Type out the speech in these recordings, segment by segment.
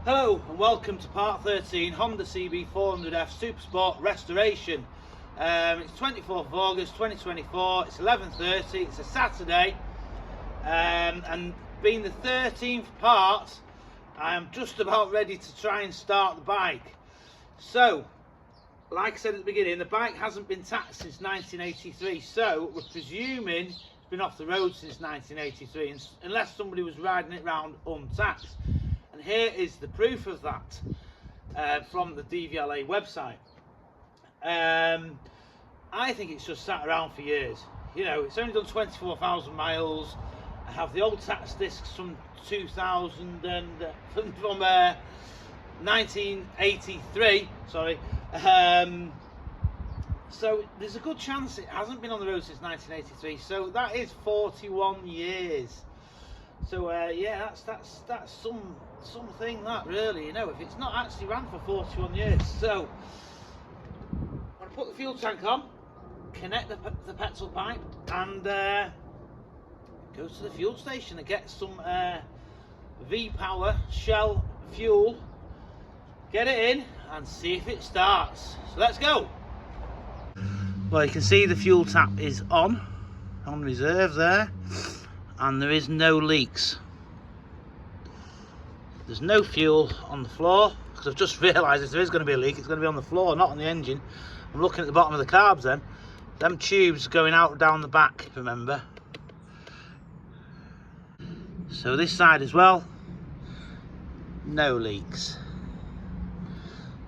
Hello and welcome to part 13 Honda CB400F Super Sport Restoration. It's 24th of August 2024, it's 11:30, it's a Saturday, and being the 13th part, I am just about ready to try and start the bike. So, like I said at the beginning, the bike hasn't been taxed since 1983, so we're presuming it's been off the road since 1983, unless somebody was riding it around untaxed. And here is the proof of that from the DVLA website. I think it's just sat around for years. You know, it's only done 24,000 miles. I have the old tax discs from 2000 and from 1983. Sorry. So there's a good chance it hasn't been on the road since 1983. So that is 41 years. So yeah, that's something that really, you know, if it's not actually ran for 41 years. So I'm gonna put the fuel tank on, connect the petrol pipe, and go to the fuel station and get some V-Power Shell fuel, get it in and see if it starts. So let's go. Well, you can see the fuel tap is on reserve there, and there is no leaks. There's no fuel on the floor, because I've just realised if there is going to be a leak, it's going to be on the floor, not on the engine. I'm looking at the bottom of the carbs then. Them tubes going out down the back, remember. So this side as well, no leaks.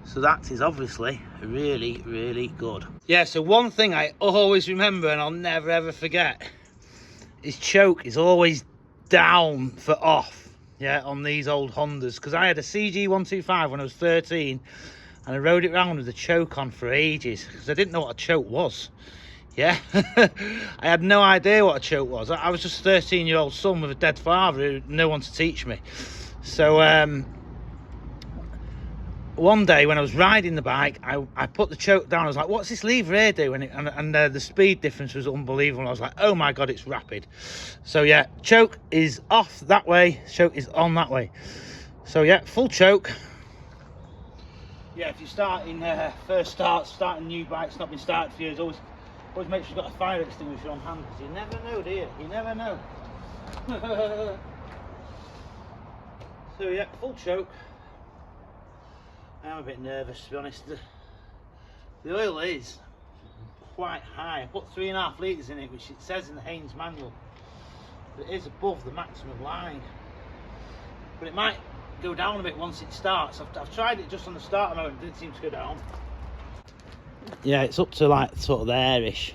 So that is obviously really, really good. Yeah, so one thing I always remember and I'll never ever forget is choke is always down for off. Yeah, on these old Hondas, because I had a CG125 when I was 13 and I rode it around with the choke on for ages because I didn't know what a choke was. Yeah, I had no idea what a choke was. I was just a 13-year-old son with a dead father who had no one to teach me. So one day when I was riding the bike, I put the choke down. I was like, what's this lever here doing? And the speed difference was unbelievable. I was like, oh my God, it's rapid. So yeah, choke is off that way, choke is on that way. So yeah, full choke. Yeah, if you're starting, starting a new bike, it's not been started for years, always make sure you've got a fire extinguisher on hand, because you never know, do you? You never know. So yeah, full choke. I'm a bit nervous, to be honest. The oil is quite high. I put 3.5 litres in it, which it says in the Haynes manual. But it is above the maximum line. But it might go down a bit once it starts. I've tried it just on the start mode, it didn't seem to go down. Yeah, it's up to like sort of there-ish.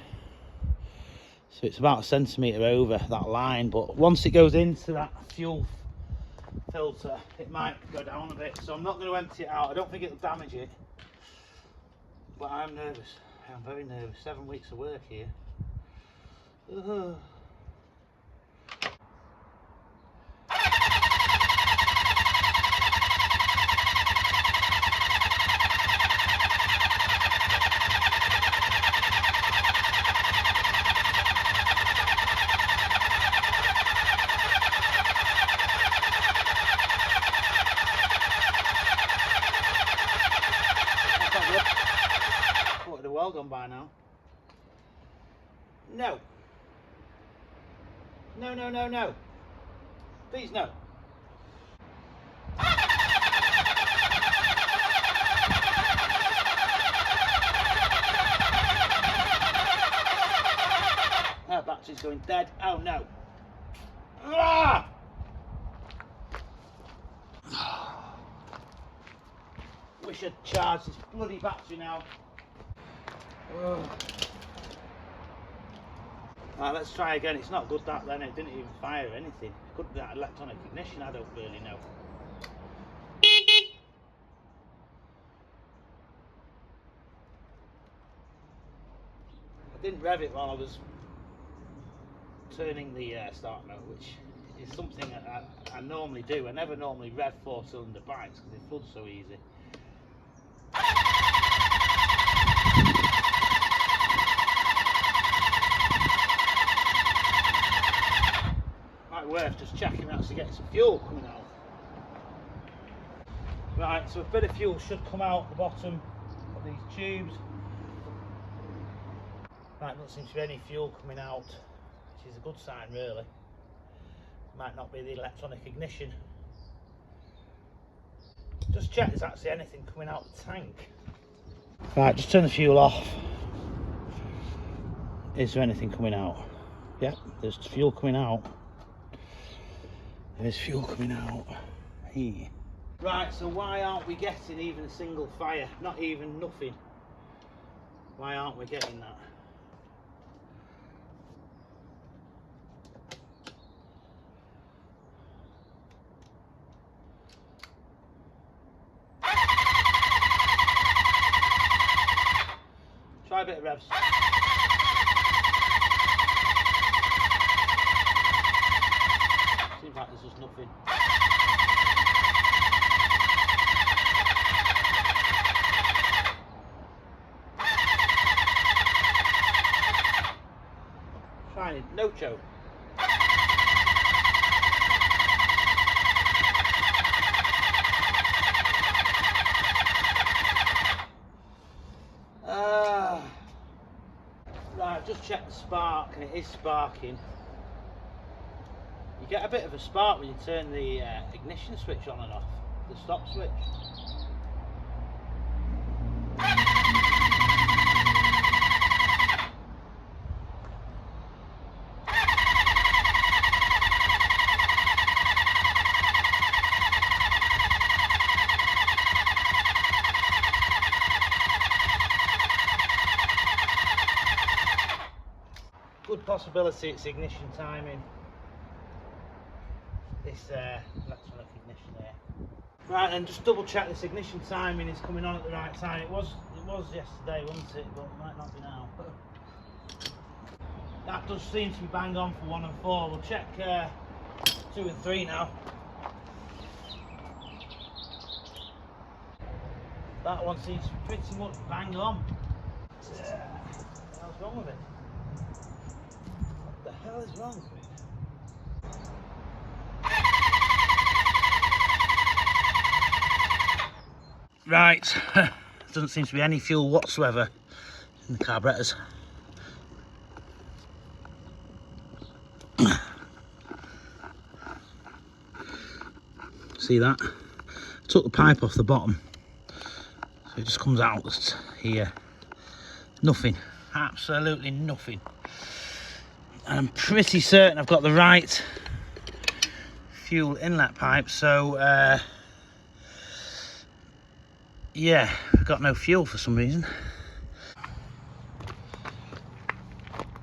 So it's about a centimetre over that line. But once it goes into that fuel filter, it might go down a bit, so I'm not going to empty it out. I don't think it'll damage it, but I'm nervous. I'm very nervous. 7 weeks of work here. Would have well gone by now. No. No, no, no, no. Please no. Our battery's going dead. Oh no. Ah! Wish I'd charged this bloody battery now. Right, let's try again. It's not good that then, it didn't even fire anything. It could be that electronic ignition, I don't really know. I didn't rev it while I was turning the start mode, which is something I normally do. I never normally rev 4-cylinder bikes because they flood so easy. Might be worth just checking actually getting some fuel coming out. Right, so a bit of fuel should come out the bottom of these tubes. Right, doesn't seem to be any fuel coming out, which is a good sign really. Might not be the electronic ignition. Just check there's actually anything coming out the tank. Right, just turn the fuel off. Is there anything coming out? Yep, there's fuel coming out. There's fuel coming out here. Right, so why aren't we getting even a single fire? Not even nothing. Why aren't we getting that? Try a bit of revs. Seems like there's just nothing. Trying no choke. Right, I've just checked the spark and it is sparking. You get a bit of a spark when you turn the ignition switch on and off, the stop switch. Good possibility it's ignition timing. This electronic ignition there. Right, and just double check this ignition timing is coming on at the right time. It was yesterday, wasn't it? But it might not be now. That does seem to be bang on for 1 and 4. We'll check 2 and 3 now. That one seems to be pretty much bang on. What the hell's wrong with it? What the hell is wrong with it? Right, doesn't seem to be any fuel whatsoever in the carburetors. See that? I took the pipe off the bottom, so it just comes out here. Nothing, absolutely nothing. And I'm pretty certain I've got the right fuel inlet pipe, so yeah, I've got no fuel for some reason.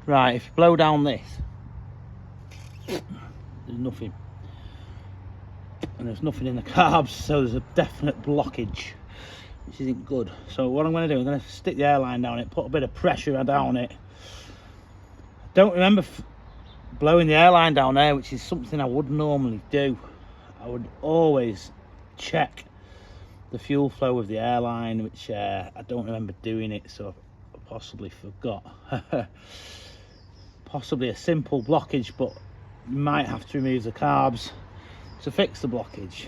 Right, if you blow down this, there's nothing. And there's nothing in the carbs, so there's a definite blockage, which isn't good. So what I'm going to do, I'm going to stick the airline down it, put a bit of pressure down it. Don't remember blowing the airline down there, which is something I would normally do. I would always check the fuel flow with the airline, which I don't remember doing it, so I possibly forgot. Possibly a simple blockage, but you might have to remove the carbs to fix the blockage.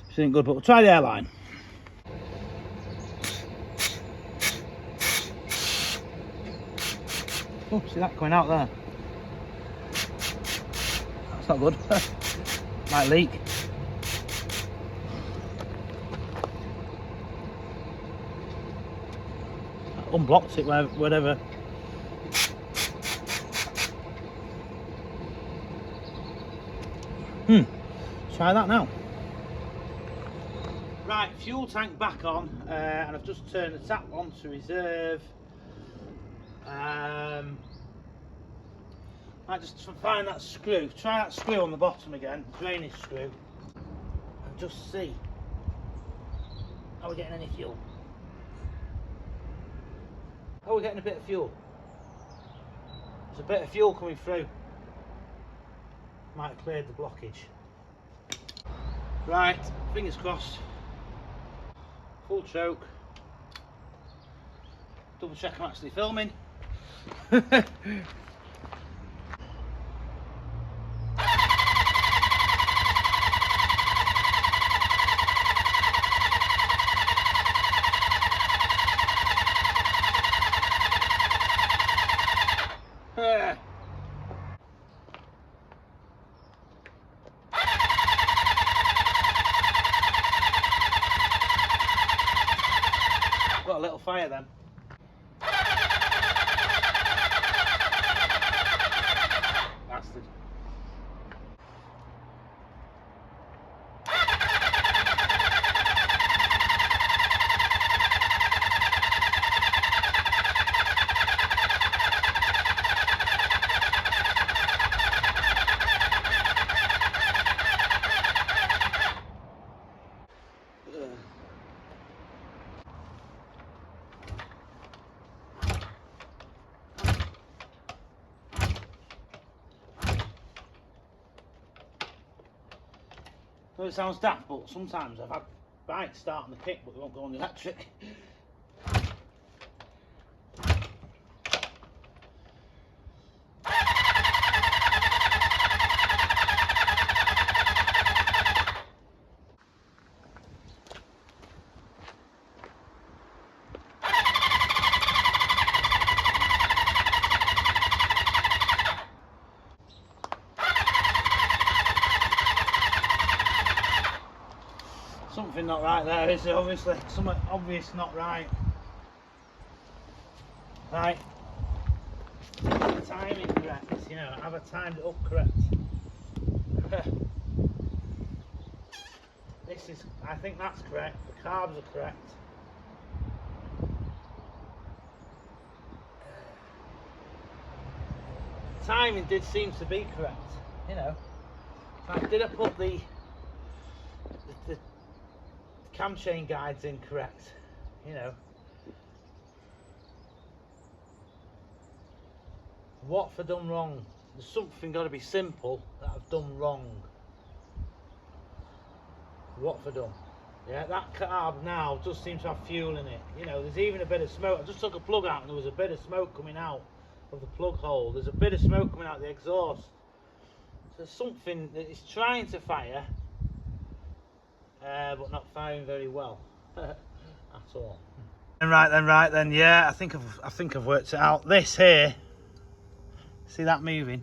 Which isn't good, but we'll try the airline. Oh, see that coming out there? That's not good. Might leak. Unblocked it whatever. Try that now. Right, fuel tank back on, and I've just turned the tap on to reserve. Might just find that screw. Try that screw on the bottom again, drainage screw, and just see. Are we getting any fuel? Oh, we're getting a bit of fuel. There's a bit of fuel coming through. Might have cleared the blockage. Right, fingers crossed. Full choke. Double check I'm actually filming. it'll fire then. Bastard. Well, it sounds daft, but sometimes I've had bikes start on the kick, but they won't go on the electric. Something not right there, is there? Obviously, something obvious not right. Right, the timing correct, you know, have I timed it up correct? This is, I think that's correct, the carbs are correct. Timing did seem to be correct, you know. Like, did I put the cam chain guides incorrect, you know? What have I done wrong? There's something got to be simple that I've done wrong. What have I done? Yeah, that carb now does seem to have fuel in it. You know, there's even a bit of smoke. I just took a plug out and there was a bit of smoke coming out of the plug hole. There's a bit of smoke coming out of the exhaust. So there's something that is trying to fire, but not firing very well at all. And right then, yeah, I think I've worked it out. This here, see that moving?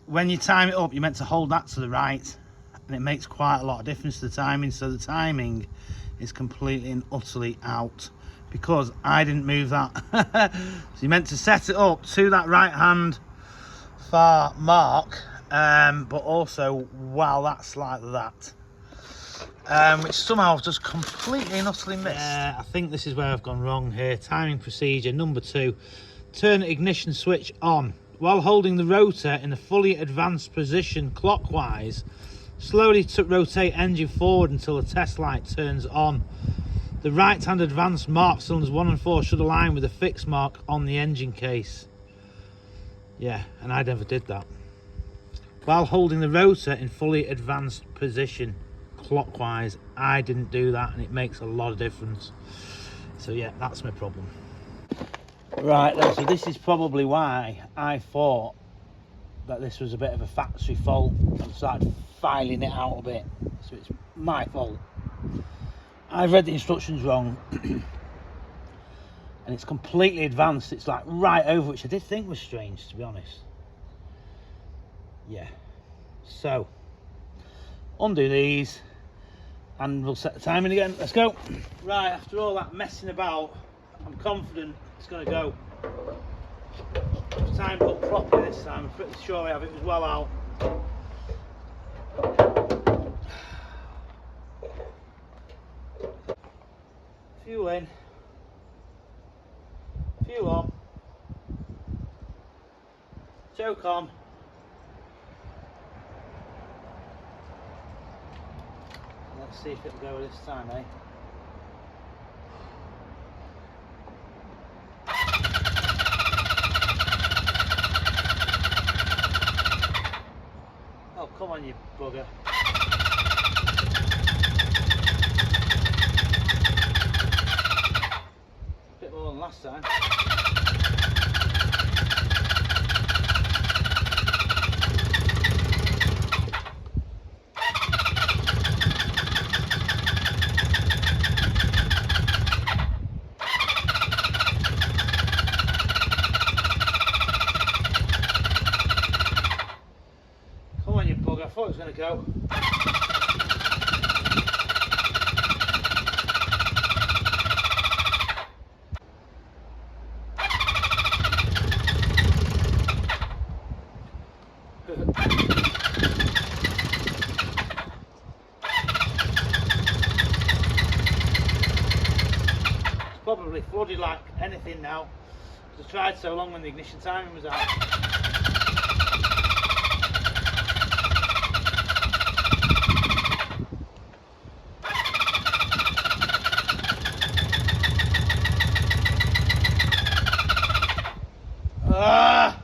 When you time it up, you're meant to hold that to the right, and it makes quite a lot of difference to the timing. So the timing is completely and utterly out because I didn't move that. So you're meant to set it up to that right hand far mark, but also while that's like that, which somehow I've just completely and utterly missed. I think this is where I've gone wrong here. Timing procedure number 2: turn ignition switch on while holding the rotor in a fully advanced position clockwise. Slowly rotate engine forward until the test light turns on. The right hand advanced mark cylinders 1 and 4 should align with the fixed mark on the engine case. Yeah, and I never did that. While holding the rotor in fully advanced position clockwise, I didn't do that, and it makes a lot of difference. So yeah, that's my problem. Right then, so this is probably why I thought that this was a bit of a factory fault and started filing it out a bit. So it's my fault. I've read the instructions wrong and it's completely advanced. It's like right over, which I did think was strange, to be honest. Yeah, so undo these and we'll set the timing again. Let's go. Right, after all that messing about, I'm confident it's going to go. I've timed up properly this time. I'm pretty sure I have. It was well out. Fuel in, fuel on, choke on. Let's see if it'll go this time, eh? Oh, come on, you bugger. Bit more than last time. Come on, you bugger. I thought it was going to go. flooded like anything now. I tried so long when the ignition timing was out. Ah!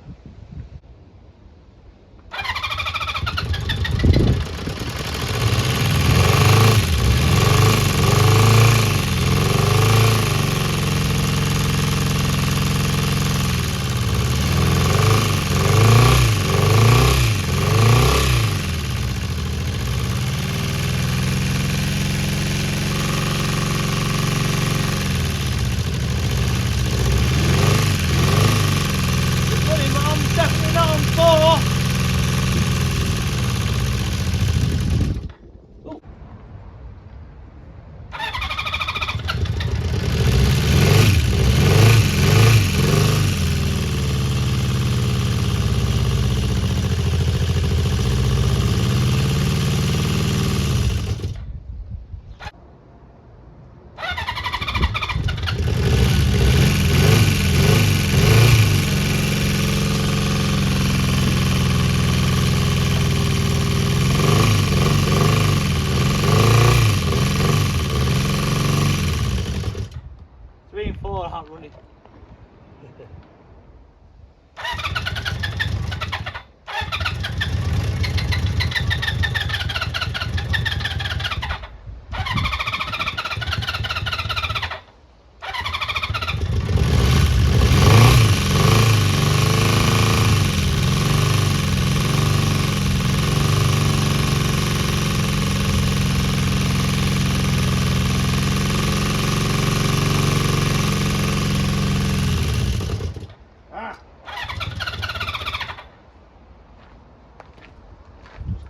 Definitely not on 4. Ooh. 3 and 4 aren't running.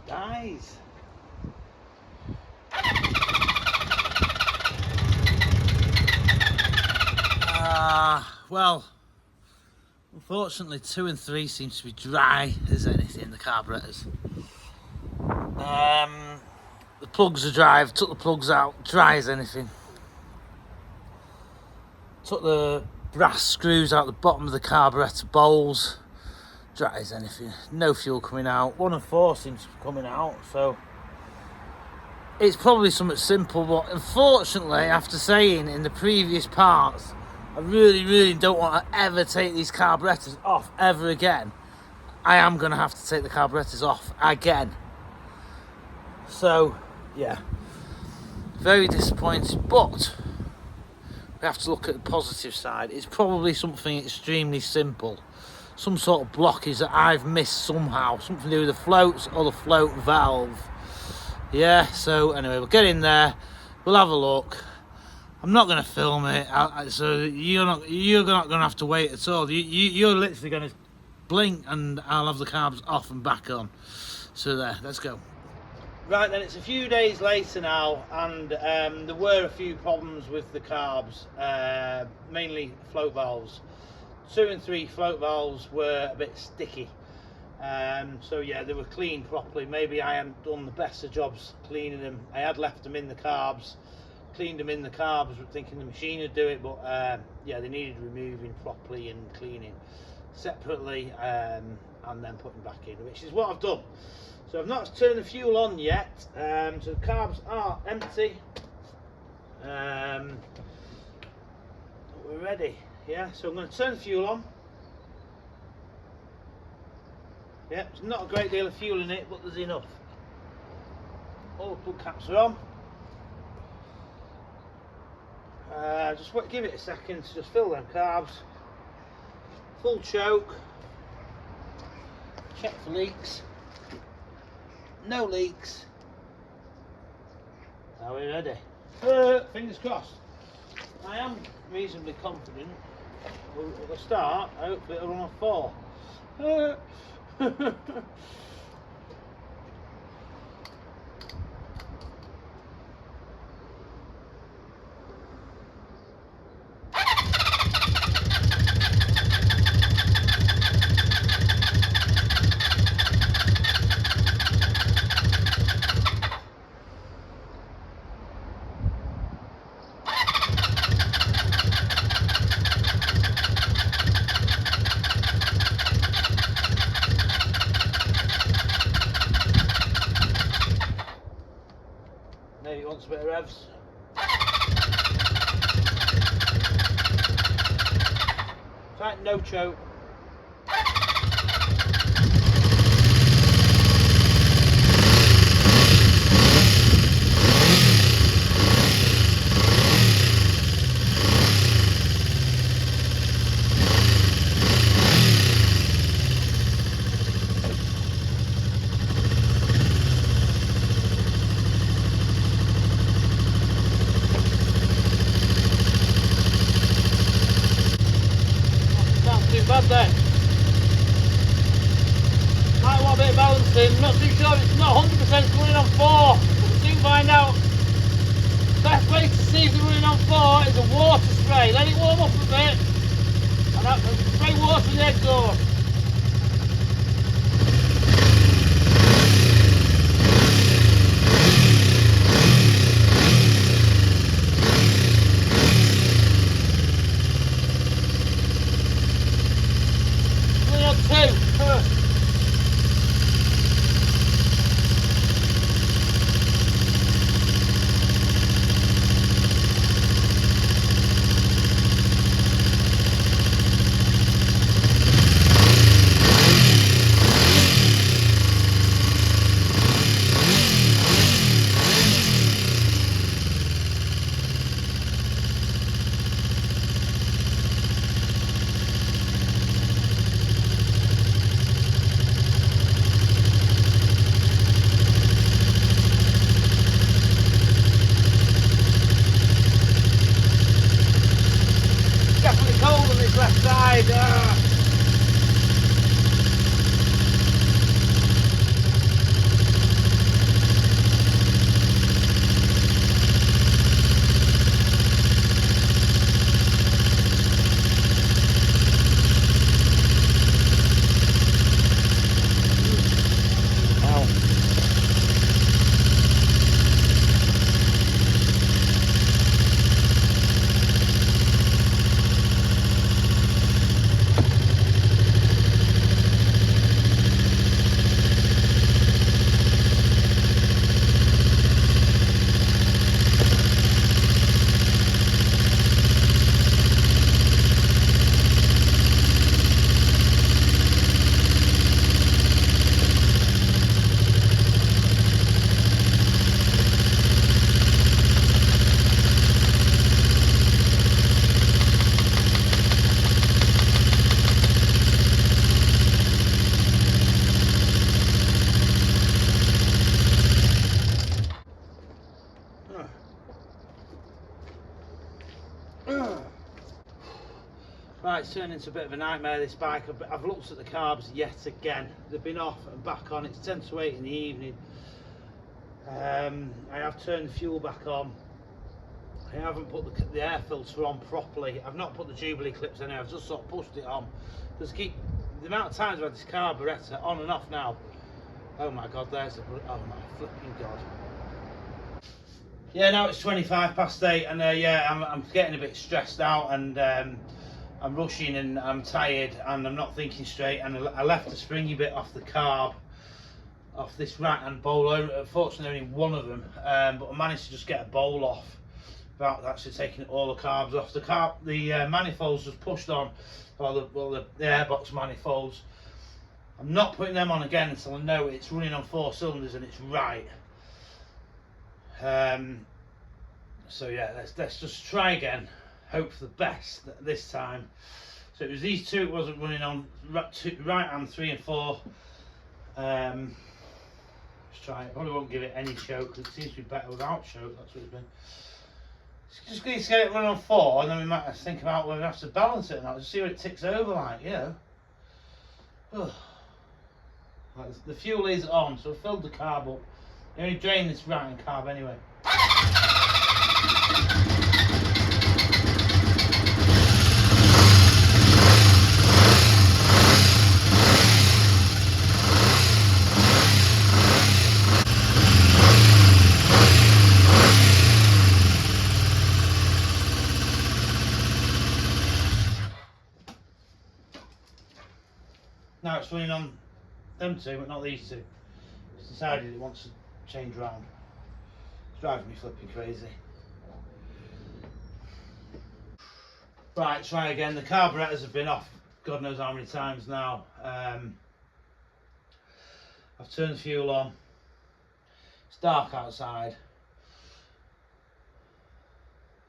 Dies. Well, unfortunately 2 and 3 seems to be dry as anything, the carburetors. The plugs are dry. I've took the plugs out, dry as anything. Took the brass screws out the bottom of the carburetor bowls, dry as anything. No fuel coming out. 1 and 4 seems to be coming out, so it's probably something simple, but unfortunately, after saying in the previous parts, I really don't want to ever take these carburetors off ever again. I am going to have to take the carburetors off again. So, yeah, very disappointed, but we have to look at the positive side. It's probably something extremely simple. Some sort of blockage that I've missed somehow. Something to do with the floats or the float valve. Yeah, so anyway, we'll get in there. We'll have a look. I'm not going to film it, so you're not going to have to wait at all. You're literally going to blink and I'll have the carbs off and back on. So there, let's go. Right then, it's a few days later now, and there were a few problems with the carbs, mainly float valves. 2 and 3 float valves were a bit sticky. So yeah, they were cleaned properly. Maybe I hadn't done the best of jobs cleaning them. I had left them in the carbs, cleaned them in the carbs, thinking the machine would do it, but yeah, they needed removing properly and cleaning separately, and then putting back in, which is what I've done. So I've not turned the fuel on yet, so the carbs are empty. We're ready, yeah, so I'm going to turn the fuel on. Yeah, there's not a great deal of fuel in it, but there's enough. All the plug caps are on. Just give it a second to just fill them carbs. Full choke. Check for leaks. No leaks. Are we ready? Fingers crossed. I am reasonably confident. We'll start. Hopefully it'll run on 4. wants a bit of revs. Right, no choke. Too bad then. Might want a bit of balancing. Not too sure it's not 100% running on 4. We'll soon find out. Best way to see if it's running on 4 is a water spray. Let it warm up a bit and spray water in the exhaust. Left side. Right, it's turned into a bit of a nightmare, this bike. I've looked at the carbs yet again. They've been off and back on. It's 10 to 8 in the evening. I have turned the fuel back on. I haven't put the air filter on properly. I've not put the Jubilee clips in there. I've just sort of pushed it on. Because the amount of times I've had this carburetor on and off now. Oh my God, there's the... Oh my flipping God. Yeah, now it's 25 past 8 and yeah, I'm getting a bit stressed out and I'm rushing and I'm tired and I'm not thinking straight, and I left the springy bit off the carb, off this right hand bowl. Unfortunately only one of them, but I managed to just get a bowl off without actually taking all the carbs off. The manifolds just pushed on, the airbox manifolds. I'm not putting them on again until I know it's running on 4 cylinders and it's right. So yeah, let's just try again. Hope for the best this time. So it was these two it wasn't running on, right hand 3 and 4. Let's try it. Probably won't give it any choke because it seems to be better without choke. That's what it's been. Just need to get it running on 4 and then we might think about whether we have to balance it or not. Just see what it ticks over like, you know. Like the fuel is on, so I filled the carb up. You only drain this right hand carb anyway. Now it's running on them two, but not these two. It's decided it wants to change round. Driving me flipping crazy. Right, try again. The carburetors have been off God knows how many times now. I've turned the fuel on. It's dark outside.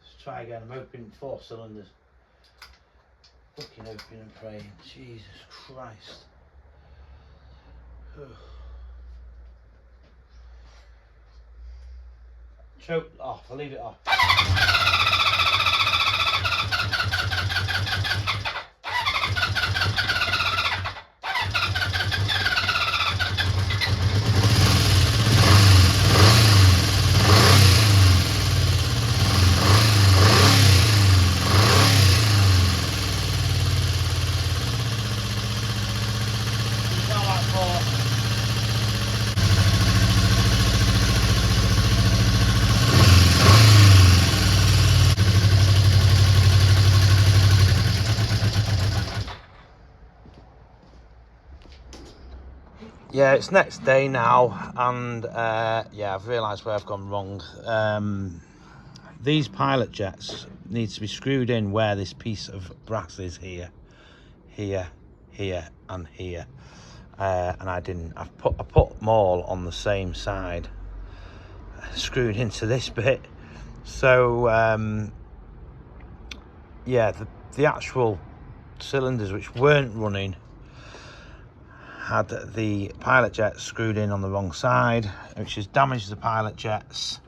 Let's try again. I'm hoping 4 cylinders. Fucking hoping and praying. Jesus Christ. Choke off. I'll leave it off. Yeah, it's next day now, and yeah, I've realised where I've gone wrong. These pilot jets need to be screwed in where this piece of brass is here, here, here, and here. And I didn't. I put them all on the same side, screwed into this bit. So yeah, the actual cylinders which weren't running had the pilot jets screwed in on the wrong side, which has damaged the pilot jets.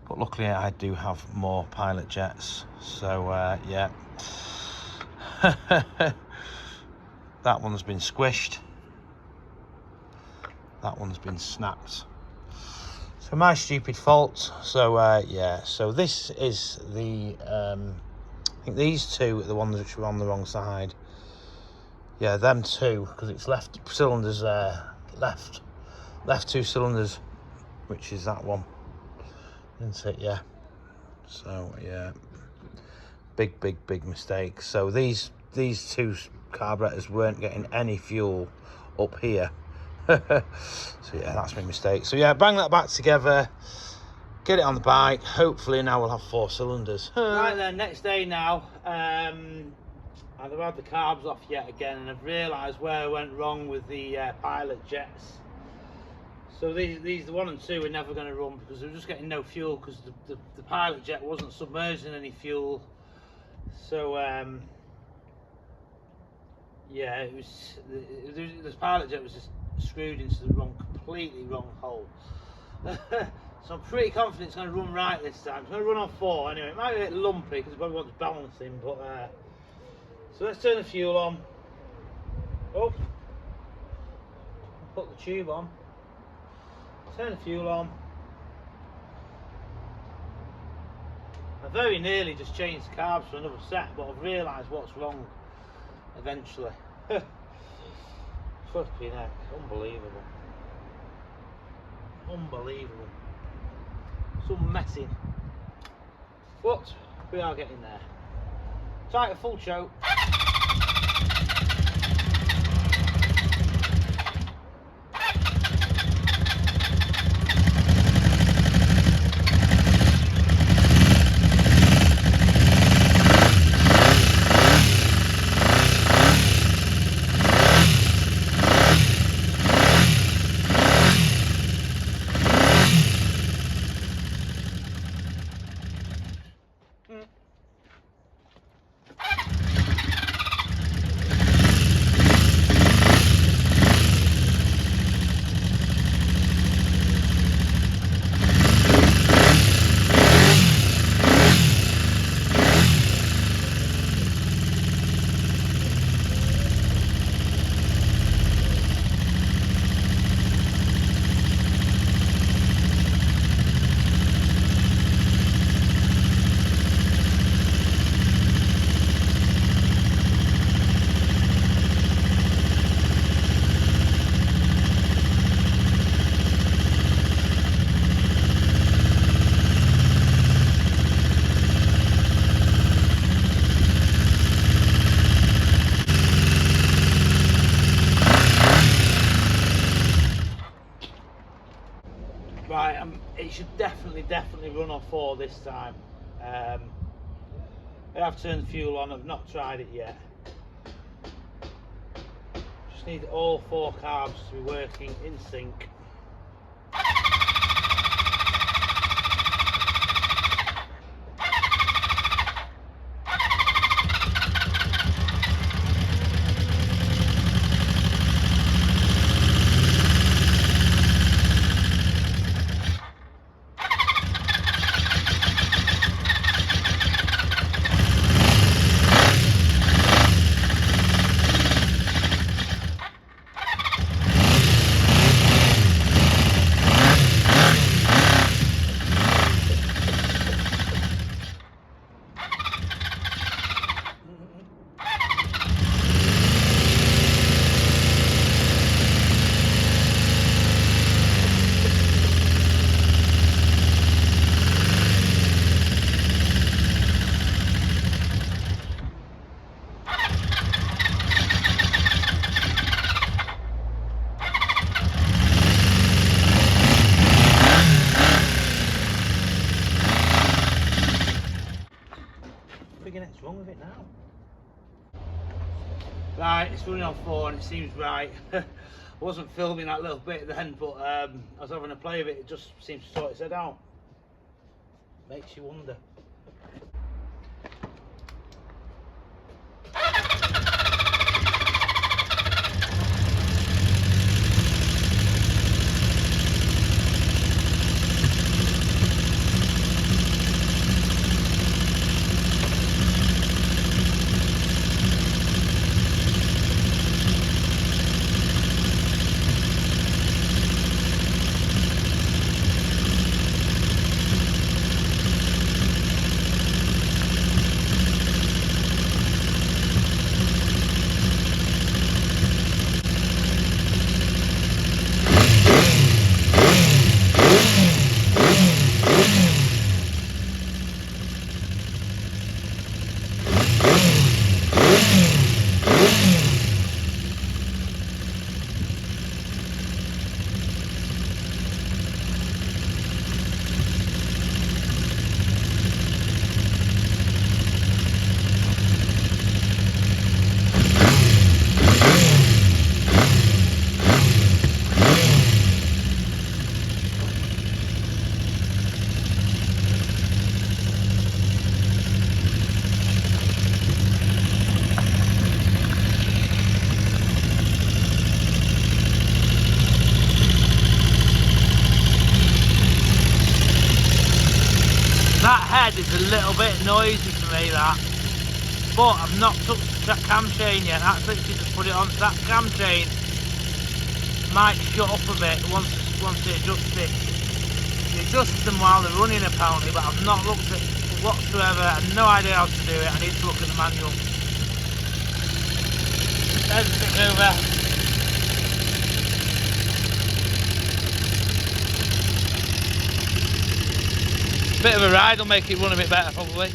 But luckily I do have more pilot jets, so yeah. That one's been squished, that one's been snapped, so my stupid fault. So yeah, so this is the I think these two are the ones which were on the wrong side. Yeah, them two, because it's left cylinders there, left 2 cylinders, which is that one, isn't it? Yeah. So yeah, big mistake. So these 2 carburetors weren't getting any fuel up here. So yeah, that's my mistake. So yeah, bang that back together, get it on the bike. Hopefully now we'll have 4 cylinders. Right then, next day now. I've had the carbs off yet again, and I've realised where I went wrong with the pilot jets. So these the 1 and 2 are never going to run because they're just getting no fuel, because the pilot jet wasn't submerging any fuel. So yeah, it was this pilot jet was just screwed into the completely wrong hole. So I'm pretty confident it's going to run right this time. It's going to run on 4 anyway. It might be a bit lumpy because it probably wants balancing, but so let's turn the fuel on. Oh, put the tube on. Turn the fuel on. I very nearly just changed the carbs for another set, but I've realised what's wrong eventually. Flipping heck, unbelievable. Unbelievable. Some messing. But we are getting there. Try it a full choke. Right, it should definitely run on 4 this time. I have turned the fuel on, I've not tried it yet. Just need all 4 carbs to be working in sync. What's wrong with it now? Right, it's running on 4 and it seems right. I wasn't filming that little bit then, but I was having a play of it. It just seems to sort its head out. Makes you wonder. That head is a little bit noisy for me, that. But I've not touched that cam chain yet. That's literally just put it on. That cam chain might shut up a bit once they adjust it. They adjust them while they're running apparently, but I've not looked at it whatsoever. I have no idea how to do it. I need to look at the manual. There's the thing over. Bit of a ride will make it run a bit better probably.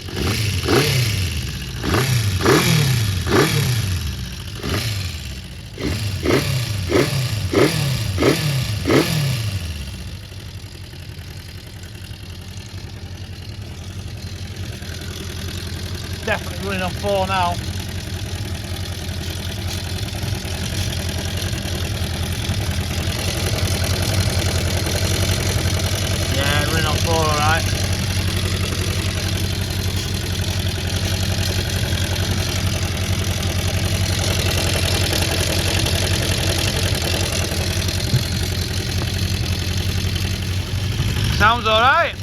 Definitely running on 4 now. Yeah, running on 4 alright. Sounds alright.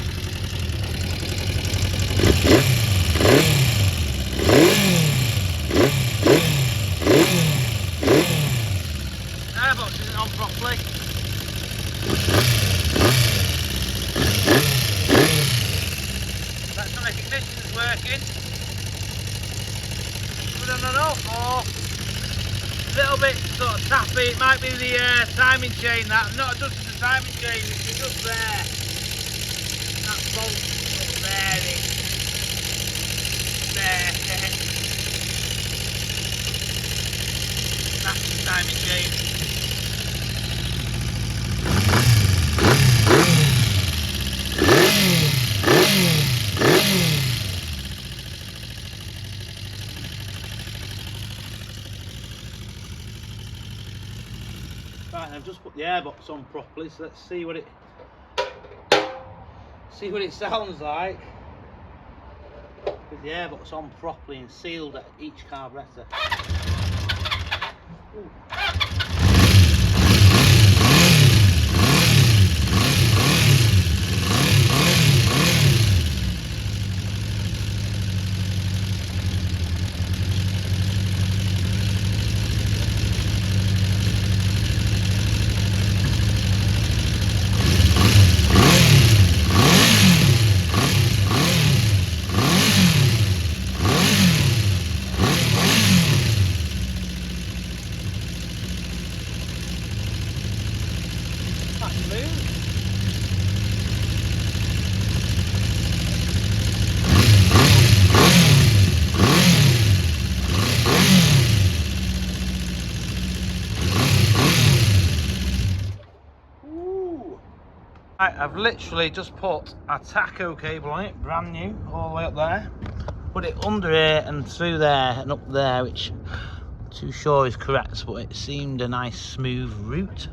Airbox isn't on properly. Electronic ignition is working. I don't know, a little bit sort of tappy. It might be the timing chain that. I've not adjusted the timing chain, it's just there. That bolt up there is there. That's the timing chain. I've just put the airbox on properly, so let's see what it sounds like with the airbox on properly and sealed at each carburetor. Ooh. Right, I've literally just put a tacho cable on it, brand new, all the way up there. Put it under here and through there and up there, which I'm not too sure is correct, but it seemed a nice smooth route.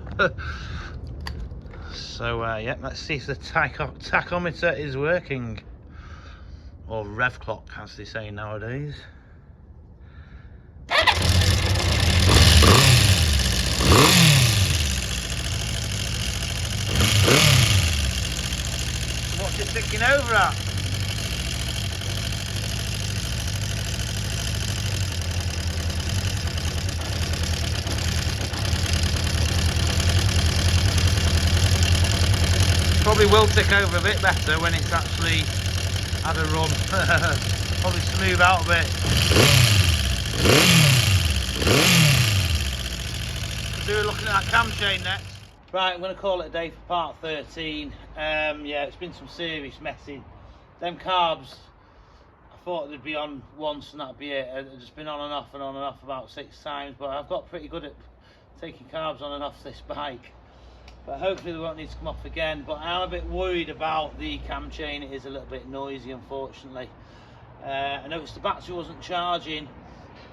So yeah, let's see if the tachometer is working, or rev clock as they say nowadays. What's it ticking over at? Probably will tick over a bit better when it's actually had a run. Probably smooth out a bit. So we're looking at that cam chain next. Right, I'm going to call it a day for part 13. Yeah, it's been some serious messing. Them carbs, I thought they'd be on once and that'd be it. I've just been on and off about 6 times, but I've got pretty good at taking carbs on and off this bike. But hopefully they won't need to come off again. But I am a bit worried about the cam chain. It is a little bit noisy, unfortunately. I noticed the battery wasn't charging,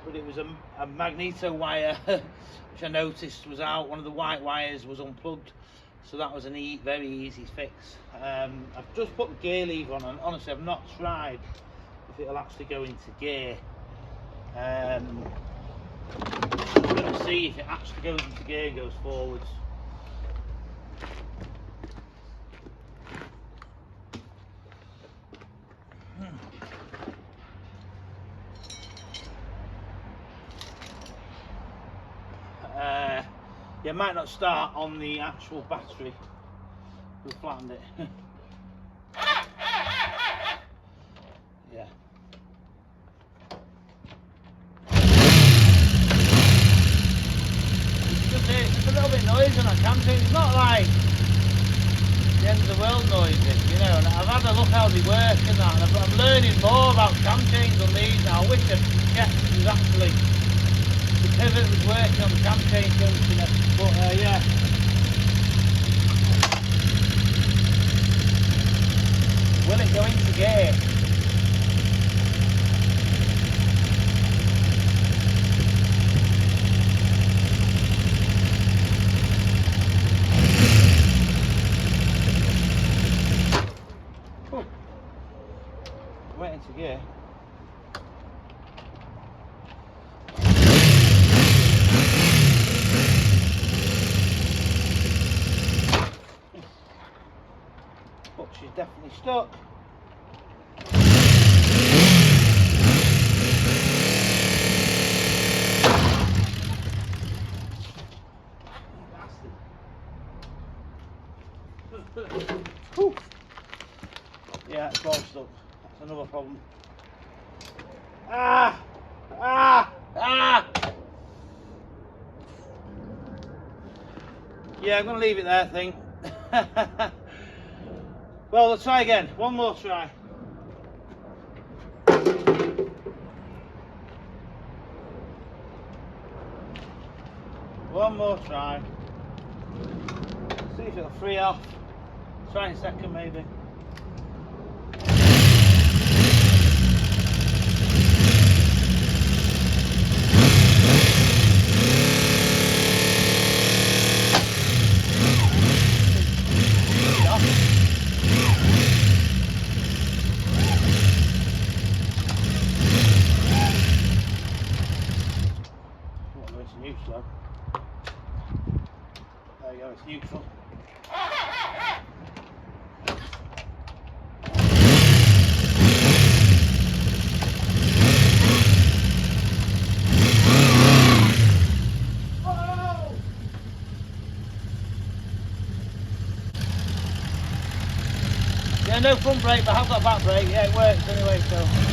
but it was a magneto wire which I noticed was out. One of the white wires was unplugged, so that was a very easy fix. I've just put the gear lever on, and honestly I've not tried if it'll actually go into gear. I'm going to see if it actually goes into gear and goes forwards. Yeah, it might not start on the actual battery. We flattened it. Yeah. It's a little bit noisy on that cam chain. It's not like the end of the world noisy, you know. And I've had a look how they work and that, and I'm learning more about cam chains on these now. I wish I'd checked it was actually the pivot was working on the cam chain junction, but yeah. Will it go into gear? Went into gear. But she's definitely stuck. Yeah, it's all stuck. That's another problem. Ah! Yeah, I'm going to leave it there, I think. Well, let's try again. One more try. One more try. See if it'll free off. Try in a second, maybe. go, it's neutral. Yeah, no front brake, but I have got back brake. Yeah, it works anyway, so.